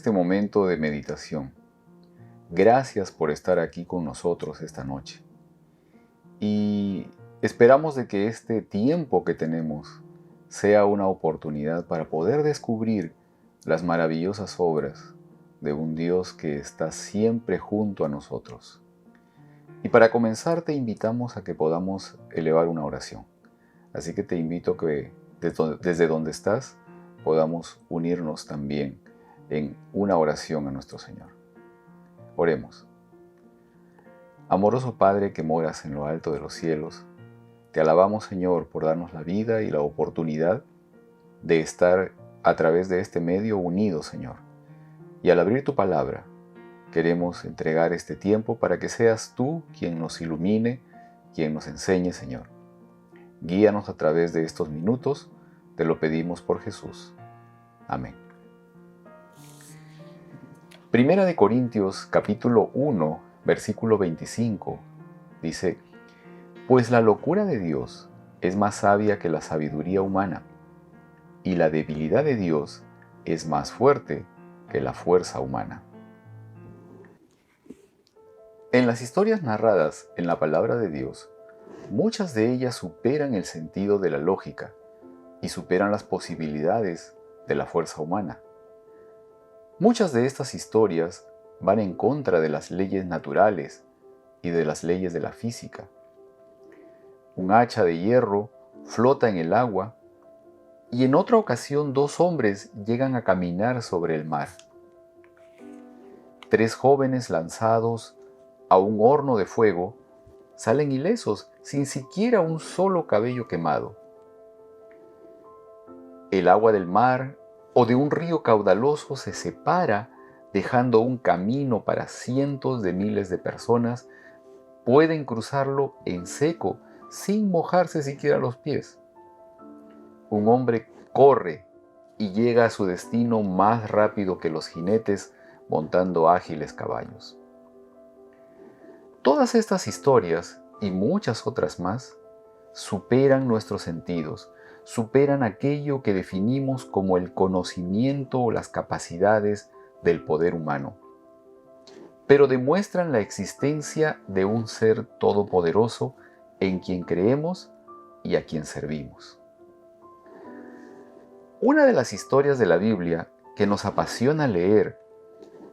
este momento de meditación. Gracias por estar aquí con nosotros esta noche. Y esperamos de que este tiempo que tenemos sea una oportunidad para poder descubrir las maravillosas obras de un Dios que está siempre junto a nosotros. Y para comenzar te invitamos a que podamos elevar una oración. Así que te invito a que desde donde estás podamos unirnos también en una oración a nuestro Señor. Oremos. Amoroso Padre que moras en lo alto de los cielos, te alabamos, Señor, por darnos la vida y la oportunidad de estar a través de este medio unidos, Señor. Y al abrir tu palabra, queremos entregar este tiempo para que seas tú quien nos ilumine, quien nos enseñe, Señor. Guíanos a través de estos minutos, te lo pedimos por Jesús. Amén. Primera de Corintios, capítulo 1, versículo 25, dice: Pues la locura de Dios es más sabia que la sabiduría humana, y la debilidad de Dios es más fuerte que la fuerza humana. En las historias narradas en la palabra de Dios, muchas de ellas superan el sentido de la lógica y superan las posibilidades de la fuerza humana. Muchas de estas historias van en contra de las leyes naturales y de las leyes de la física. Un hacha de hierro flota en el agua y en otra ocasión 2 hombres llegan a caminar sobre el mar. 3 jóvenes lanzados a un horno de fuego salen ilesos sin siquiera un solo cabello quemado. El agua del mar o de un río caudaloso se separa, dejando un camino para cientos de miles de personas. Pueden cruzarlo en seco, sin mojarse siquiera los pies. Un hombre corre y llega a su destino más rápido que los jinetes montando ágiles caballos. Todas estas historias y muchas otras más superan nuestros sentidos, superan aquello que definimos como el conocimiento o las capacidades del poder humano, pero demuestran la existencia de un ser todopoderoso en quien creemos y a quien servimos. Una de las historias de la Biblia que nos apasiona leer,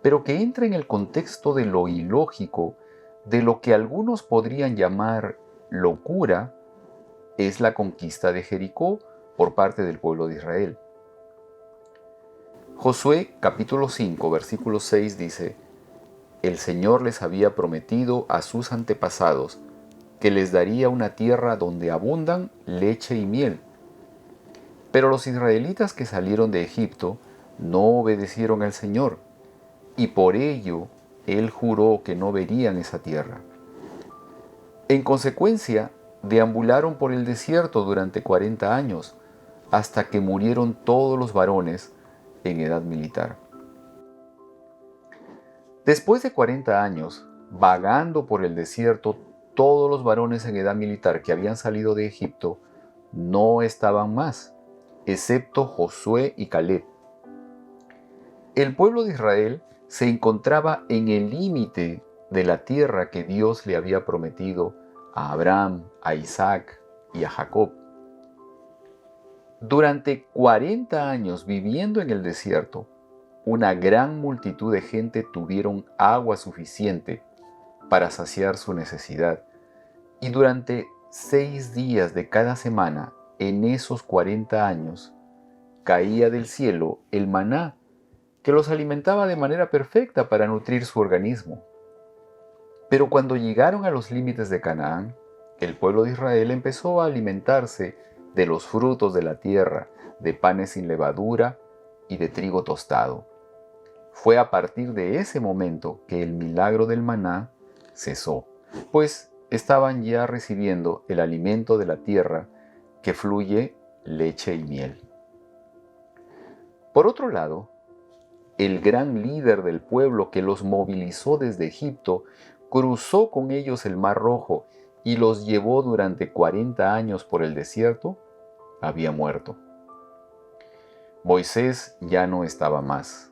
pero que entra en el contexto de lo ilógico, de lo que algunos podrían llamar locura, es la conquista de Jericó por parte del pueblo de Israel. Josué capítulo 5 versículo 6 dice: El Señor les había prometido a sus antepasados que les daría una tierra donde abundan leche y miel. Pero los israelitas que salieron de Egipto no obedecieron al Señor, y por ello Él juró que no verían esa tierra. En consecuencia, deambularon por el desierto durante 40 años, hasta que murieron todos los varones en edad militar. Después de 40 años, vagando por el desierto, todos los varones en edad militar que habían salido de Egipto no estaban más, excepto Josué y Caleb. El pueblo de Israel se encontraba en el límite de la tierra que Dios le había prometido a Abraham, a Isaac y a Jacob. Durante 40 años viviendo en el desierto, una gran multitud de gente tuvieron agua suficiente para saciar su necesidad, y durante 6 días de cada semana, en esos 40 años, caía del cielo el maná que los alimentaba de manera perfecta para nutrir su organismo. Pero cuando llegaron a los límites de Canaán, el pueblo de Israel empezó a alimentarse de los frutos de la tierra, de panes sin levadura y de trigo tostado. Fue a partir de ese momento que el milagro del maná cesó, pues estaban ya recibiendo el alimento de la tierra que fluye leche y miel. Por otro lado, el gran líder del pueblo que los movilizó desde Egipto cruzó con ellos el Mar Rojo y los llevó durante 40 años por el desierto, había muerto. Moisés ya no estaba más.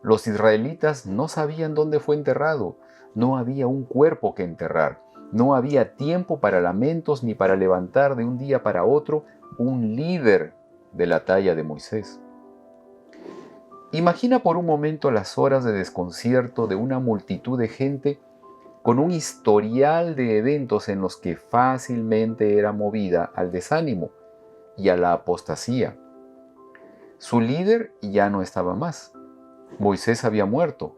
Los israelitas no sabían dónde fue enterrado. No había un cuerpo que enterrar. No había tiempo para lamentos ni para levantar de un día para otro un líder de la talla de Moisés. Imagina por un momento las horas de desconcierto de una multitud de gente con un historial de eventos en los que fácilmente era movida al desánimo y a la apostasía. Su líder ya no estaba más. Moisés había muerto.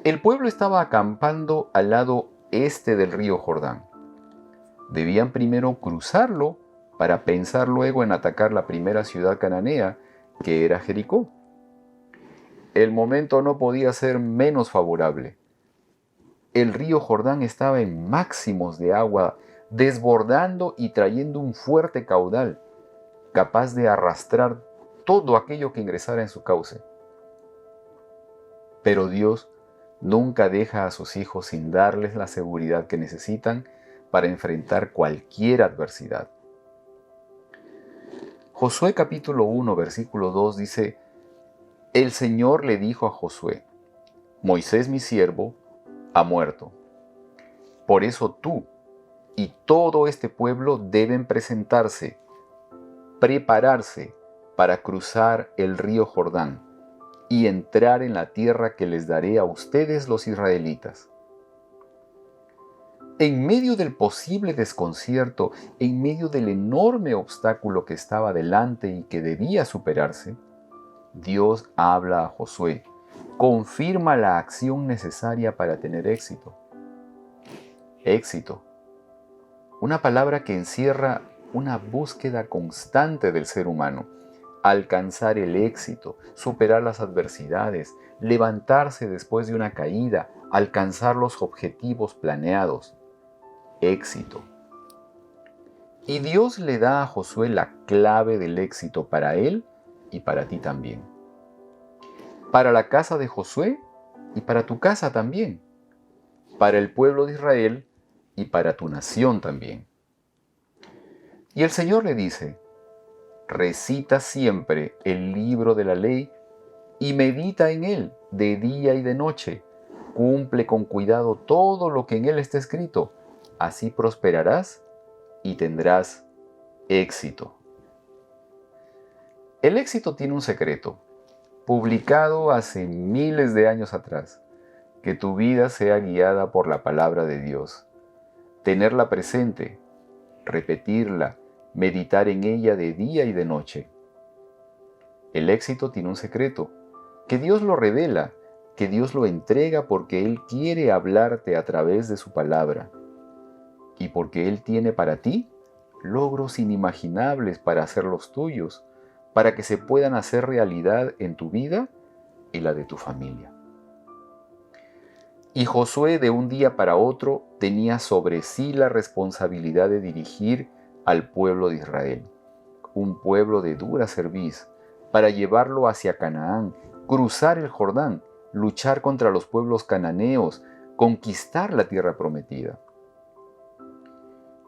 El pueblo estaba acampando al lado este del río Jordán. Debían primero cruzarlo para pensar luego en atacar la primera ciudad cananea, que era Jericó. El momento no podía ser menos favorable. El río Jordán estaba en máximos de agua, desbordando y trayendo un fuerte caudal, capaz de arrastrar todo aquello que ingresara en su cauce. Pero Dios nunca deja a sus hijos sin darles la seguridad que necesitan para enfrentar cualquier adversidad. Josué capítulo 1, versículo 2 dice: El Señor le dijo a Josué: Moisés mi siervo ha muerto. Por eso tú y todo este pueblo deben prepararse para cruzar el río Jordán y entrar en la tierra que les daré a ustedes los israelitas. En medio del posible desconcierto, en medio del enorme obstáculo que estaba delante y que debía superarse, Dios habla a Josué, confirma la acción necesaria para tener éxito. Éxito, una palabra que encierra una búsqueda constante del ser humano. Alcanzar el éxito, superar las adversidades, levantarse después de una caída, alcanzar los objetivos planeados. Éxito. Y Dios le da a Josué la clave del éxito para él y para ti también. Para la casa de Josué y para tu casa también. Para el pueblo de Israel y para tu nación también. Y el Señor le dice: recita siempre el libro de la ley y medita en él de día y de noche. Cumple con cuidado todo lo que en él está escrito. Así prosperarás y tendrás éxito. El éxito tiene un secreto, publicado hace miles de años atrás: que tu vida sea guiada por la palabra de Dios. Tenerla presente, repetirla, meditar en ella de día y de noche. El éxito tiene un secreto, que Dios lo revela, que Dios lo entrega porque Él quiere hablarte a través de su palabra. Y porque Él tiene para ti logros inimaginables para hacerlos tuyos, para que se puedan hacer realidad en tu vida y la de tu familia. Y Josué de un día para otro tenía sobre sí la responsabilidad de dirigir al pueblo de Israel, un pueblo de dura cerviz, para llevarlo hacia Canaán, cruzar el Jordán, luchar contra los pueblos cananeos, conquistar la tierra prometida.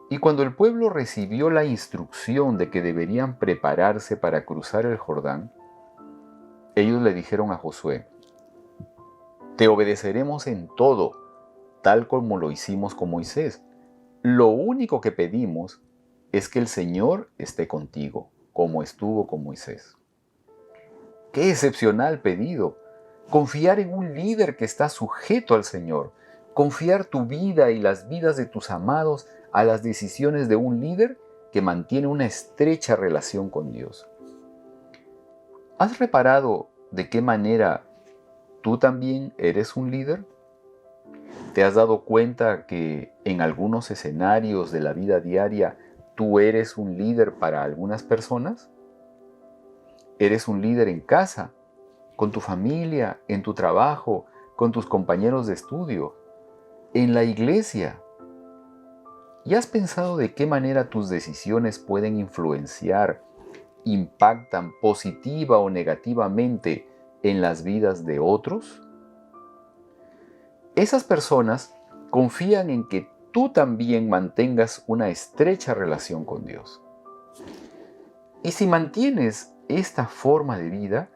Y cuando el pueblo recibió la instrucción de que deberían prepararse para cruzar el Jordán, ellos le dijeron a Josué: te obedeceremos en todo, tal como lo hicimos con Moisés. Lo único que pedimos es que el Señor esté contigo, como estuvo con Moisés. ¡Qué excepcional pedido! Confiar en un líder que está sujeto al Señor. Confiar tu vida y las vidas de tus amados a las decisiones de un líder que mantiene una estrecha relación con Dios. ¿Has reparado de qué manera tú también eres un líder? ¿Te has dado cuenta que en algunos escenarios de la vida diaria tú eres un líder para algunas personas? Eres un líder en casa, con tu familia, en tu trabajo, con tus compañeros de estudio, en la iglesia. ¿Y has pensado de qué manera tus decisiones pueden influenciar, impactan positiva o negativamente en las vidas de otros? Esas personas confían en que tú también mantengas una estrecha relación con Dios. Y si mantienes esta forma de vida,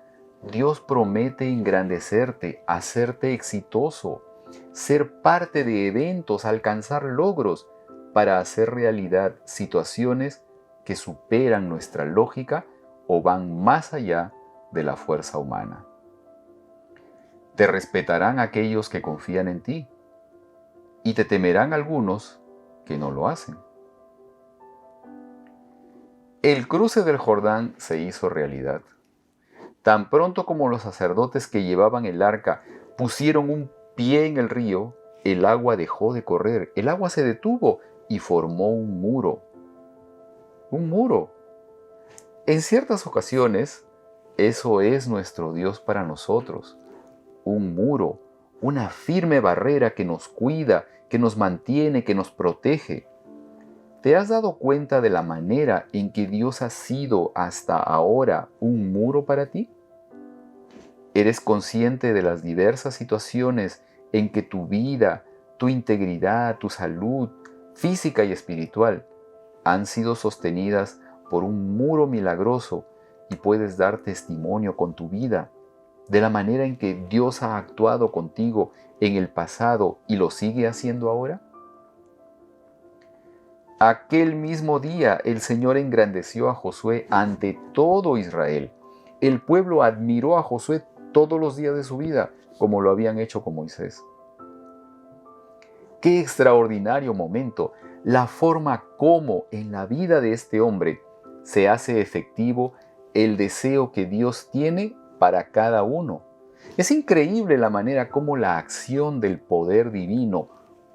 Dios promete engrandecerte, hacerte exitoso, ser parte de eventos, alcanzar logros para hacer realidad situaciones que superan nuestra lógica o van más allá de la fuerza humana. Te respetarán aquellos que confían en ti y te temerán algunos que no lo hacen. El cruce del Jordán se hizo realidad. Tan pronto como los sacerdotes que llevaban el arca pusieron un pie en el río, el agua dejó de correr, el agua se detuvo y formó un muro. Un muro. En ciertas ocasiones, eso es nuestro Dios para nosotros. Un muro, una firme barrera que nos cuida, que nos mantiene, que nos protege. ¿Te has dado cuenta de la manera en que Dios ha sido hasta ahora un muro para ti? ¿Eres consciente de las diversas situaciones en que tu vida, tu integridad, tu salud física y espiritual han sido sostenidas por un muro milagroso y puedes dar testimonio con tu vida de la manera en que Dios ha actuado contigo en el pasado y lo sigue haciendo ahora? Aquel mismo día el Señor engrandeció a Josué ante todo Israel. El pueblo admiró a Josué todos los días de su vida, como lo habían hecho con Moisés. Qué extraordinario momento, la forma como en la vida de este hombre se hace efectivo el deseo que Dios tiene para cada uno. Es increíble la manera como la acción del poder divino,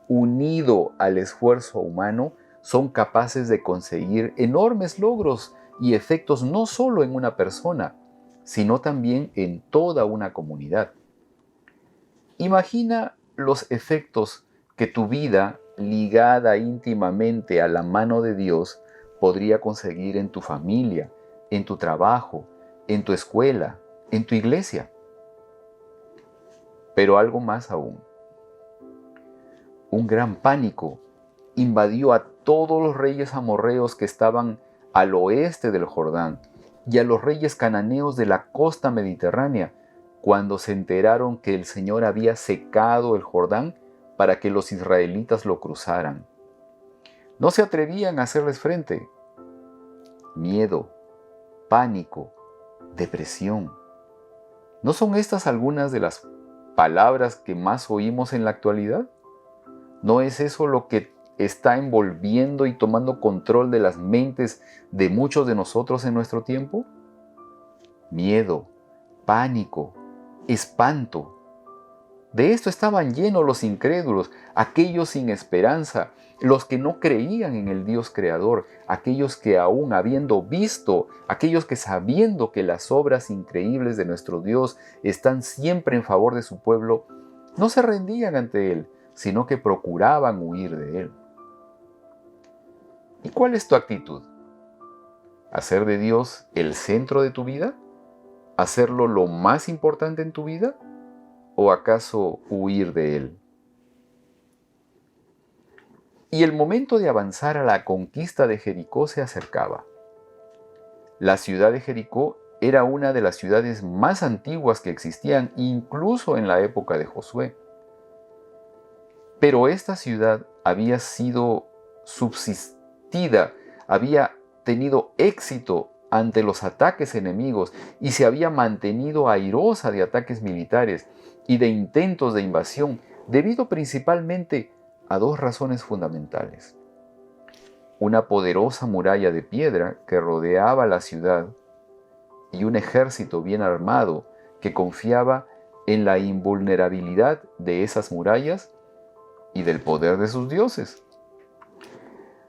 unido al esfuerzo humano, son capaces de conseguir enormes logros y efectos no solo en una persona, sino también en toda una comunidad. Imagina los efectos que tu vida, ligada íntimamente a la mano de Dios, podría conseguir en tu familia, en tu trabajo, en tu escuela, en tu iglesia. Pero algo más aún. Un gran pánico invadió a todos los reyes amorreos que estaban al oeste del Jordán y a los reyes cananeos de la costa mediterránea cuando se enteraron que el Señor había secado el Jordán para que los israelitas lo cruzaran. No se atrevían a hacerles frente. Miedo, pánico, depresión. ¿No son estas algunas de las palabras que más oímos en la actualidad? ¿No es eso lo que está envolviendo y tomando control de las mentes de muchos de nosotros en nuestro tiempo? Miedo, pánico, espanto. De esto estaban llenos los incrédulos, aquellos sin esperanza, los que no creían en el Dios creador, aquellos que aún habiendo visto, aquellos que sabiendo que las obras increíbles de nuestro Dios están siempre en favor de su pueblo, no se rendían ante Él, sino que procuraban huir de Él. ¿Y cuál es tu actitud? ¿Hacer de Dios el centro de tu vida? ¿Hacerlo lo más importante en tu vida? ¿O acaso huir de Él? Y el momento de avanzar a la conquista de Jericó se acercaba. La ciudad de Jericó era una de las ciudades más antiguas que existían, incluso en la época de Josué. Pero esta ciudad había sido subsistida, había tenido éxito ante los ataques enemigos y se había mantenido airosa de ataques militares y de intentos de invasión, debido principalmente a dos razones fundamentales. Una poderosa muralla de piedra que rodeaba la ciudad y un ejército bien armado que confiaba en la invulnerabilidad de esas murallas y del poder de sus dioses.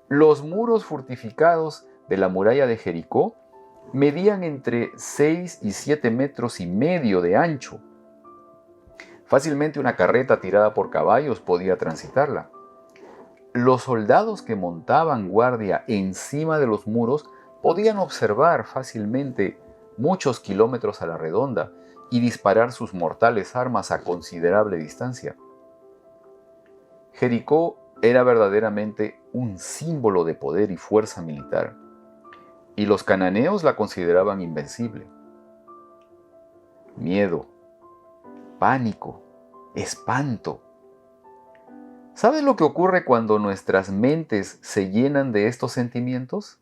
Los muros fortificados de la muralla de Jericó medían entre 6 y 7 metros y medio de ancho. Fácilmente una carreta tirada por caballos podía transitarla. Los soldados que montaban guardia encima de los muros podían observar fácilmente muchos kilómetros a la redonda y disparar sus mortales armas a considerable distancia. Jericó era verdaderamente un símbolo de poder y fuerza militar, y los cananeos la consideraban invencible. miedo, pánico, espanto. ¿Sabes lo que ocurre cuando nuestras mentes se llenan de estos sentimientos?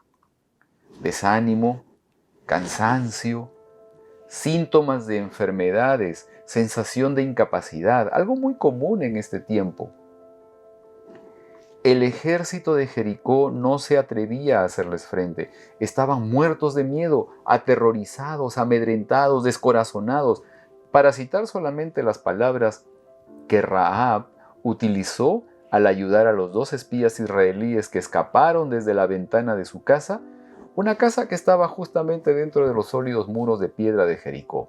Desánimo, cansancio, síntomas de enfermedades, sensación de incapacidad, algo muy común en este tiempo. El ejército de Jericó no se atrevía a hacerles frente. Estaban muertos de miedo, aterrorizados, amedrentados, descorazonados. Para citar solamente las palabras que Rahab utilizó al ayudar a los 2 espías israelíes que escaparon desde la ventana de su casa, una casa que estaba justamente dentro de los sólidos muros de piedra de Jericó.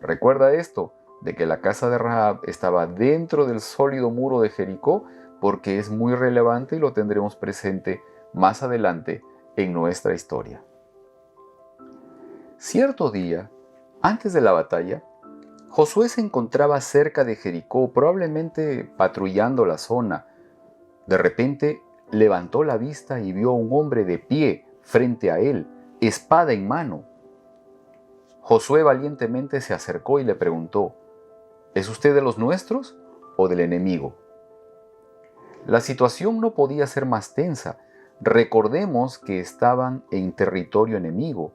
Recuerda esto, de que la casa de Rahab estaba dentro del sólido muro de Jericó, porque es muy relevante y lo tendremos presente más adelante en nuestra historia. Cierto día, antes de la batalla, Josué se encontraba cerca de Jericó, probablemente patrullando la zona. De repente, levantó la vista y vio a un hombre de pie frente a él, espada en mano. Josué valientemente se acercó y le preguntó: ¿Es usted de los nuestros o del enemigo? La situación no podía ser más tensa. Recordemos que estaban en territorio enemigo,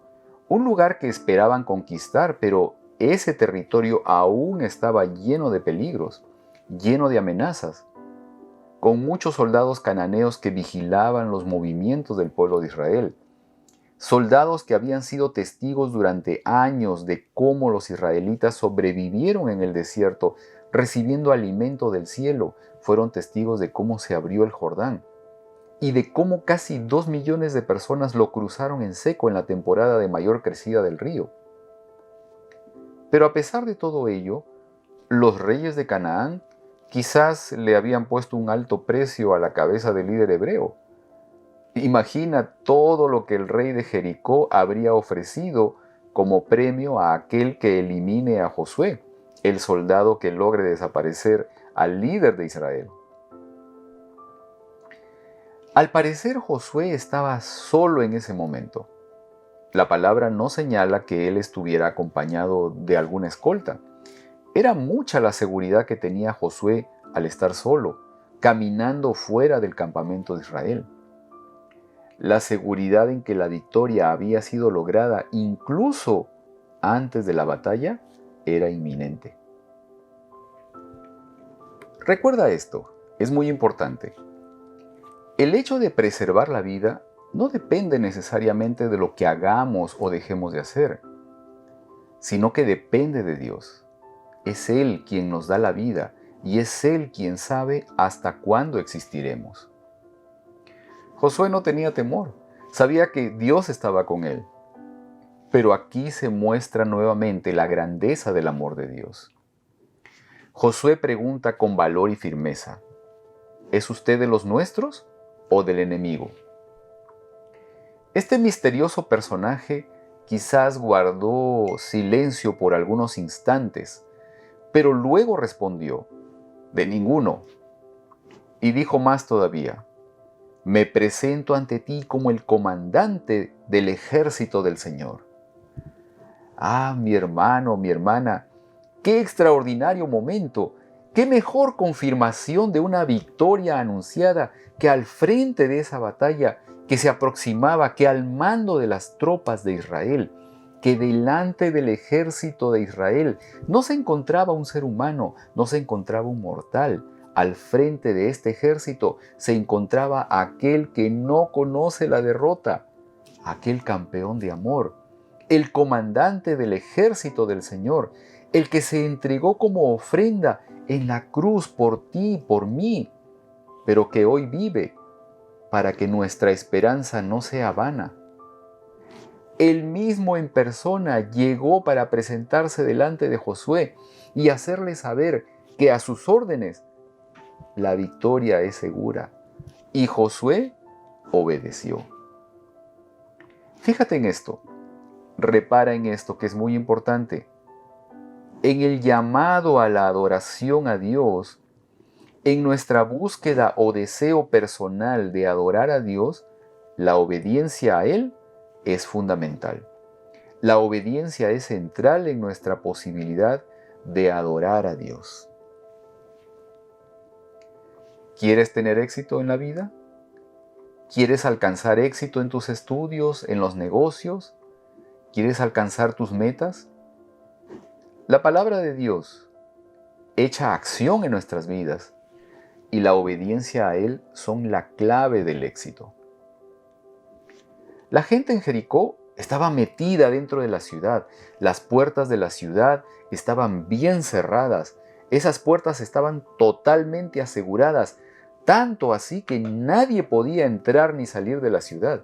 un lugar que esperaban conquistar, pero ese territorio aún estaba lleno de peligros, lleno de amenazas, con muchos soldados cananeos que vigilaban los movimientos del pueblo de Israel. Soldados que habían sido testigos durante años de cómo los israelitas sobrevivieron en el desierto, recibiendo alimento del cielo. Fueron testigos de cómo se abrió el Jordán y de cómo casi 2 millones de personas lo cruzaron en seco en la temporada de mayor crecida del río. Pero a pesar de todo ello, los reyes de Canaán quizás le habían puesto un alto precio a la cabeza del líder hebreo. Imagina todo lo que el rey de Jericó habría ofrecido como premio a aquel que elimine a Josué, el soldado que logre desaparecer al líder de Israel. Al parecer, Josué estaba solo en ese momento. La palabra no señala que él estuviera acompañado de alguna escolta. Era mucha la seguridad que tenía Josué al estar solo, caminando fuera del campamento de Israel. La seguridad en que la victoria había sido lograda incluso antes de la batalla era inminente. Recuerda esto, es muy importante. El hecho de preservar la vida no depende necesariamente de lo que hagamos o dejemos de hacer, sino que depende de Dios. Es Él quien nos da la vida y es Él quien sabe hasta cuándo existiremos. Josué no tenía temor, sabía que Dios estaba con él. Pero aquí se muestra nuevamente la grandeza del amor de Dios. Josué pregunta con valor y firmeza: ¿Es usted de los nuestros o del enemigo? Este misterioso personaje quizás guardó silencio por algunos instantes, pero luego respondió: de ninguno. Y dijo más todavía: me presento ante ti como el comandante del ejército del Señor. Ah, mi hermano, mi hermana, qué extraordinario momento, qué mejor confirmación de una victoria anunciada que al frente de esa batalla que se aproximaba, que al mando de las tropas de Israel, que delante del ejército de Israel no se encontraba un ser humano, no se encontraba un mortal. Al frente de este ejército se encontraba aquel que no conoce la derrota, aquel campeón de amor, el comandante del ejército del Señor, el que se entregó como ofrenda en la cruz por ti y por mí, pero que hoy vive para que nuestra esperanza no sea vana. Él mismo en persona llegó para presentarse delante de Josué y hacerle saber que a sus órdenes la victoria es segura. Y Josué obedeció. Fíjate en esto, repara en esto que es muy importante. En el llamado a la adoración a Dios, en nuestra búsqueda o deseo personal de adorar a Dios, la obediencia a Él es fundamental. La obediencia es central en nuestra posibilidad de adorar a Dios. ¿Quieres tener éxito en la vida? ¿Quieres alcanzar éxito en tus estudios, en los negocios? ¿Quieres alcanzar tus metas? La palabra de Dios echa acción en nuestras vidas y la obediencia a Él son la clave del éxito. La gente en Jericó estaba metida dentro de la ciudad. Las puertas de la ciudad estaban bien cerradas. Esas puertas estaban totalmente aseguradas, tanto así que nadie podía entrar ni salir de la ciudad.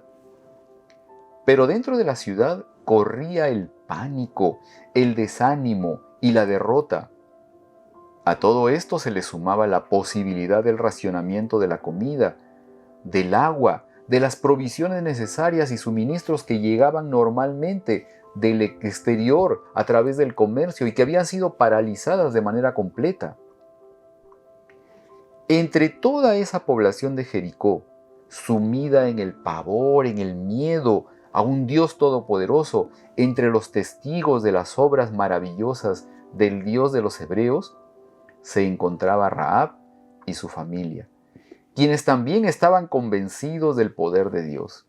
Pero dentro de la ciudad corría el pánico, el desánimo y la derrota. A todo esto se le sumaba la posibilidad del racionamiento de la comida, del agua, de las provisiones necesarias y suministros que llegaban normalmente del exterior a través del comercio y que habían sido paralizadas de manera completa. Entre toda esa población de Jericó, sumida en el pavor, en el miedo a un Dios todopoderoso, entre los testigos de las obras maravillosas del Dios de los hebreos, se encontraba Rahab y su familia, quienes también estaban convencidos del poder de Dios.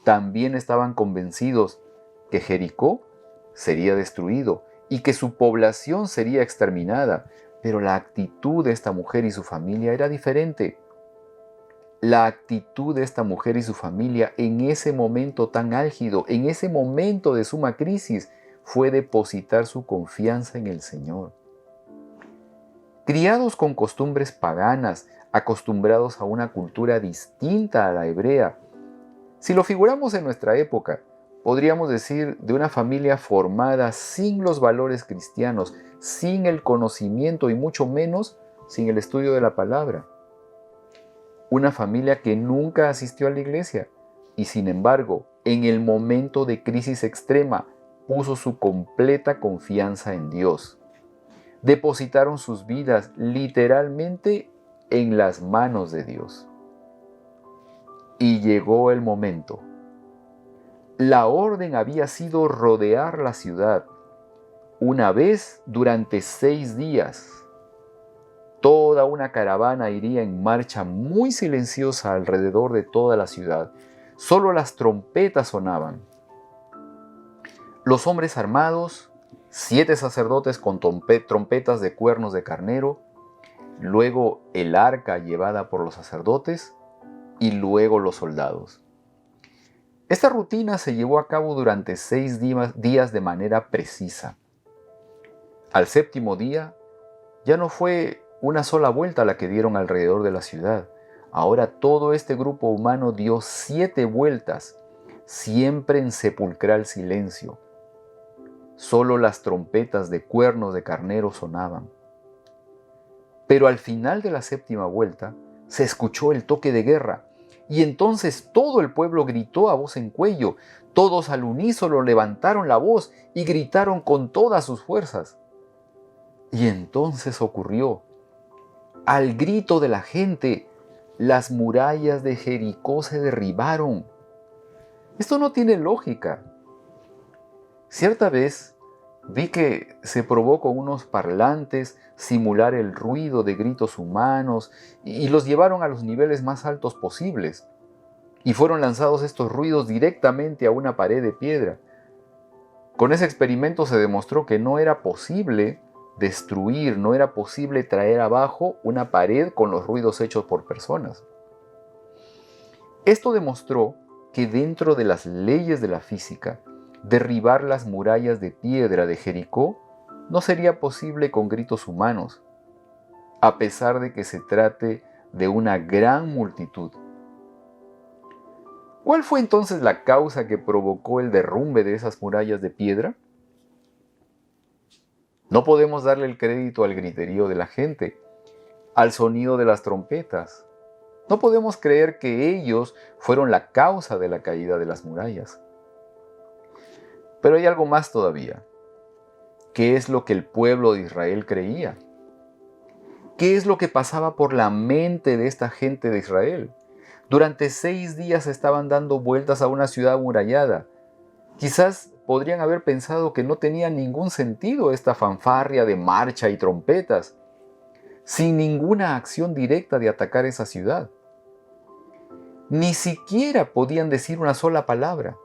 También estaban convencidos que Jericó sería destruido y que su población sería exterminada, pero la actitud de esta mujer y su familia era diferente. La actitud de esta mujer y su familia en ese momento tan álgido, en ese momento de suma crisis, fue depositar su confianza en el Señor. Criados con costumbres paganas, acostumbrados a una cultura distinta a la hebrea, si lo figuramos en nuestra época, podríamos decir de una familia formada sin los valores cristianos, sin el conocimiento y mucho menos sin el estudio de la palabra. Una familia que nunca asistió a la iglesia y sin embargo, en el momento de crisis extrema, puso su completa confianza en Dios. Depositaron sus vidas literalmente en las manos de Dios. Y llegó el momento. La orden había sido rodear la ciudad. Una vez durante 6 días. Toda una caravana iría en marcha muy silenciosa alrededor de toda la ciudad. Solo las trompetas sonaban. Los hombres armados, 7 sacerdotes con trompetas de cuernos de carnero, luego el arca llevada por los sacerdotes y luego los soldados. Esta rutina se llevó a cabo durante 6 días de manera precisa. Al 7º día, ya no fue una sola vuelta la que dieron alrededor de la ciudad. Ahora todo este grupo humano dio 7 vueltas, siempre en sepulcral silencio. Solo las trompetas de cuernos de carnero sonaban. Pero al final de la 7ª vuelta, se escuchó el toque de guerra. Y entonces todo el pueblo gritó a voz en cuello. Todos al unísono levantaron la voz y gritaron con todas sus fuerzas. Y entonces ocurrió. Al grito de la gente, las murallas de Jericó se derribaron. Esto no tiene lógica. Cierta vez vi que se probó con unos parlantes simular el ruido de gritos humanos y los llevaron a los niveles más altos posibles. Y fueron lanzados estos ruidos directamente a una pared de piedra. Con ese experimento se demostró que no era posible destruir, no era posible traer abajo una pared con los ruidos hechos por personas. Esto demostró que dentro de las leyes de la física, derribar las murallas de piedra de Jericó no sería posible con gritos humanos, a pesar de que se trate de una gran multitud. ¿Cuál fue entonces la causa que provocó el derrumbe de esas murallas de piedra? No podemos darle el crédito al griterío de la gente, al sonido de las trompetas. No podemos creer que ellos fueron la causa de la caída de las murallas. Pero hay algo más todavía. ¿Qué es lo que el pueblo de Israel creía? ¿Qué es lo que pasaba por la mente de esta gente de Israel? Durante 6 días estaban dando vueltas a una ciudad amurallada. Quizás podrían haber pensado que no tenía ningún sentido esta fanfarria de marcha y trompetas, sin ninguna acción directa de atacar esa ciudad. Ni siquiera podían decir una sola palabra.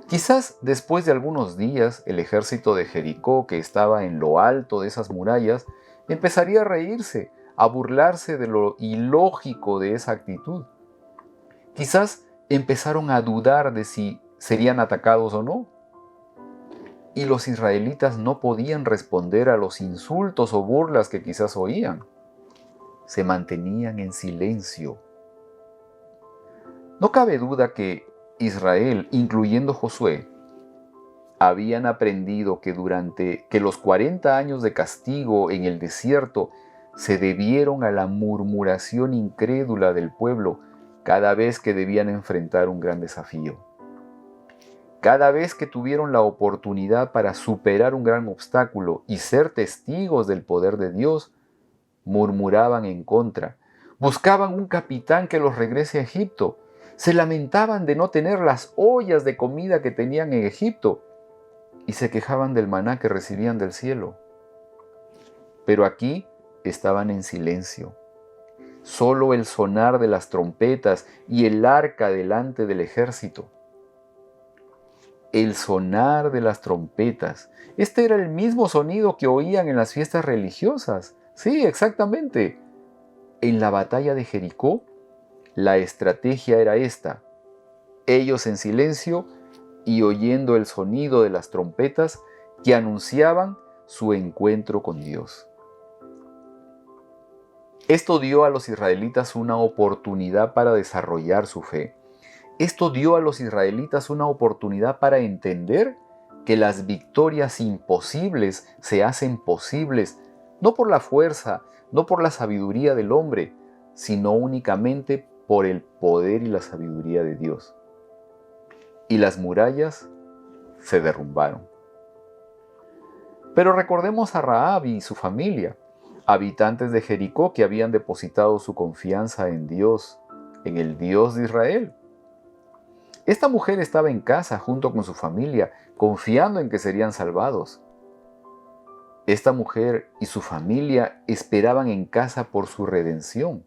Quizás después de algunos días, el ejército de Jericó, que estaba en lo alto de esas murallas, empezaría a reírse, a burlarse de lo ilógico de esa actitud. Quizás empezaron a dudar de si serían atacados o no. Y los israelitas no podían responder a los insultos o burlas que quizás oían. Se mantenían en silencio. No cabe duda que Israel, incluyendo Josué, habían aprendido que durante los 40 años de castigo en el desierto se debieron a la murmuración incrédula del pueblo cada vez que debían enfrentar un gran desafío. Cada vez que tuvieron la oportunidad para superar un gran obstáculo y ser testigos del poder de Dios, murmuraban en contra, buscaban un capitán que los regrese a Egipto, se lamentaban de no tener las ollas de comida que tenían en Egipto y se quejaban del maná que recibían del cielo. Pero aquí estaban en silencio. Solo el sonar de las trompetas y el arca delante del ejército. El sonar de las trompetas. Este era el mismo sonido que oían en las fiestas religiosas. Sí, exactamente. En la batalla de Jericó, la estrategia era esta. Ellos en silencio y oyendo el sonido de las trompetas que anunciaban su encuentro con Dios. Esto dio a los israelitas una oportunidad para desarrollar su fe. Esto dio a los israelitas una oportunidad para entender que las victorias imposibles se hacen posibles, no por la fuerza, no por la sabiduría del hombre, sino únicamente por el poder y la sabiduría de Dios. Y las murallas se derrumbaron. Pero recordemos a Rahab y su familia, habitantes de Jericó que habían depositado su confianza en Dios, en el Dios de Israel. Esta mujer estaba en casa junto con su familia, confiando en que serían salvados. Esta mujer y su familia esperaban en casa por su redención.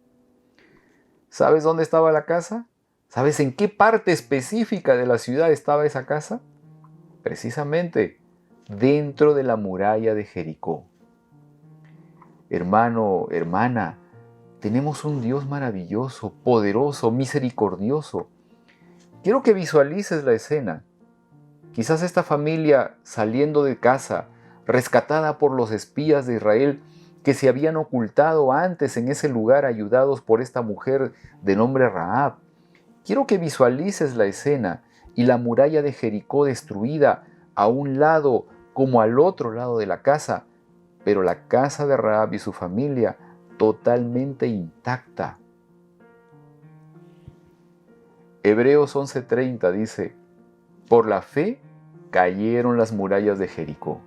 ¿Sabes dónde estaba la casa? ¿Sabes en qué parte específica de la ciudad estaba esa casa? Precisamente dentro de la muralla de Jericó. Hermano, hermana, tenemos un Dios maravilloso, poderoso, misericordioso. Quiero que visualices la escena. Quizás esta familia saliendo de casa, rescatada por los espías de Israel que se habían ocultado antes en ese lugar ayudados por esta mujer de nombre Rahab. Quiero que visualices la escena y la muralla de Jericó destruida a un lado como al otro lado de la casa, pero la casa de Rahab y su familia totalmente intacta. Hebreos 11:30 dice, por la fe cayeron las murallas de Jericó,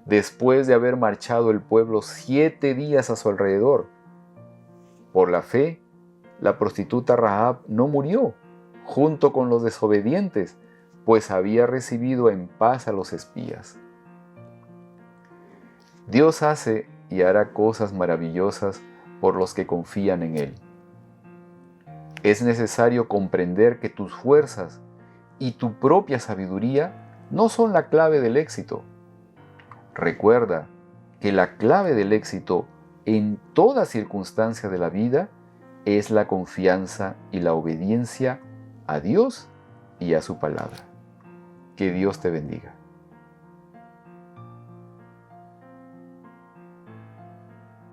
después de haber marchado el pueblo 7 días a su alrededor. Por la fe, la prostituta Rahab no murió, junto con los desobedientes, pues había recibido en paz a los espías. Dios hace y hará cosas maravillosas por los que confían en Él. Es necesario comprender que tus fuerzas y tu propia sabiduría no son la clave del éxito. Recuerda que la clave del éxito en toda circunstancia de la vida es la confianza y la obediencia a Dios y a su palabra. Que Dios te bendiga.